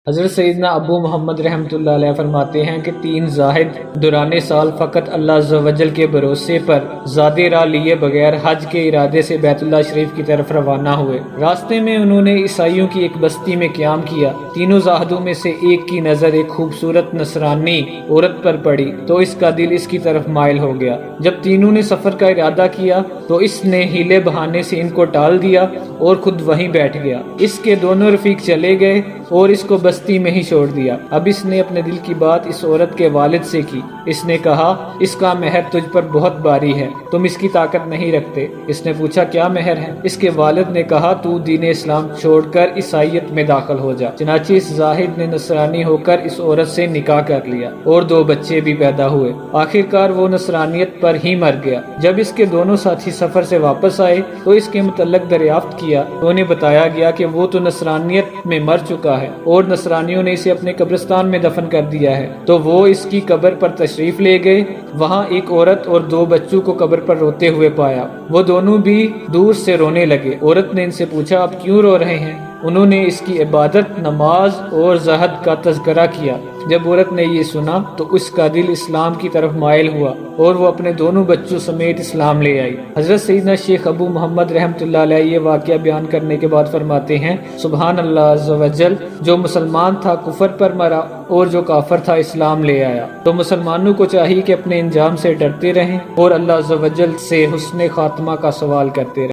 حضرت سیدنا ابو محمد رحمۃ اللہ علیہ فرماتے ہیں کہ 3 زاہد دوران سال فقط اللہ عز و جل کے بھروسے پر زاد راہ لیے بغیر حج کے ارادے سے بیت اللہ شریف کی طرف روانہ ہوئے۔ راستے میں انہوں نے عیسائیوں کی ایک بستی میں قیام کیا۔ تینوں زاہدوں میں سے ایک کی نظر ایک خوبصورت نصرانی عورت پر پڑی تو اس کا دل اس کی طرف مائل ہو گیا۔ جب تینوں نے سفر کا ارادہ کیا تو اس نے ہیلے بہانے سے ان کو ٹال دیا اور خود وہیں بیٹھ گیا۔ اس کے دونوں رفیق چلے گئے اور اس کو بستی میں ہی چھوڑ دیا۔ اب اس نے اپنے دل کی بات اس عورت کے والد سے کی۔ اس نے کہا، اس کا مہر تجھ پر بہت باری ہے، تم اس کی طاقت نہیں رکھتے۔ اس نے پوچھا، کیا مہر ہے؟ اس کے والد نے کہا، تو دین اسلام چھوڑ کر عیسائیت میں داخل ہو جا۔ چنانچہ اس زاہد نے نصرانی ہو کر اس عورت سے نکاح کر لیا اور 2 بچے بھی پیدا ہوئے۔ آخرکار وہ نصرانیت پر ہی مر گیا۔ جب اس کے دونوں ساتھی سفر سے واپس آئے تو اس کے متعلق دریافت کیا تو انہیں بتایا گیا کہ وہ تو نصرانیت میں مر چکا ہے اور نصرانیوں نے اسے اپنے قبرستان میں دفن کر دیا ہے۔ تو وہ اس کی قبر پر تشریف لے گئے۔ وہاں ایک عورت اور 2 بچوں کو قبر پر روتے ہوئے پایا۔ وہ دونوں بھی دور سے رونے لگے۔ عورت نے ان سے پوچھا، آپ کیوں رو رہے ہیں؟ انہوں نے اس کی عبادت، نماز اور زہد کا تذکرہ کیا۔ جب عورت نے یہ سنا تو اس کا دل اسلام کی طرف مائل ہوا اور وہ اپنے دونوں بچوں سمیت اسلام لے آئی۔ حضرت سیدنا شیخ ابو محمد رحمۃ اللہ علیہ یہ واقعہ بیان کرنے کے بعد فرماتے ہیں، سبحان اللہ عز و جل، جو مسلمان تھا کفر پر مرا اور جو کافر تھا اسلام لے آیا۔ تو مسلمانوں کو چاہیے کہ اپنے انجام سے ڈرتے رہیں اور اللہ عز و جل سے حسن خاتمہ کا سوال کرتے رہیں۔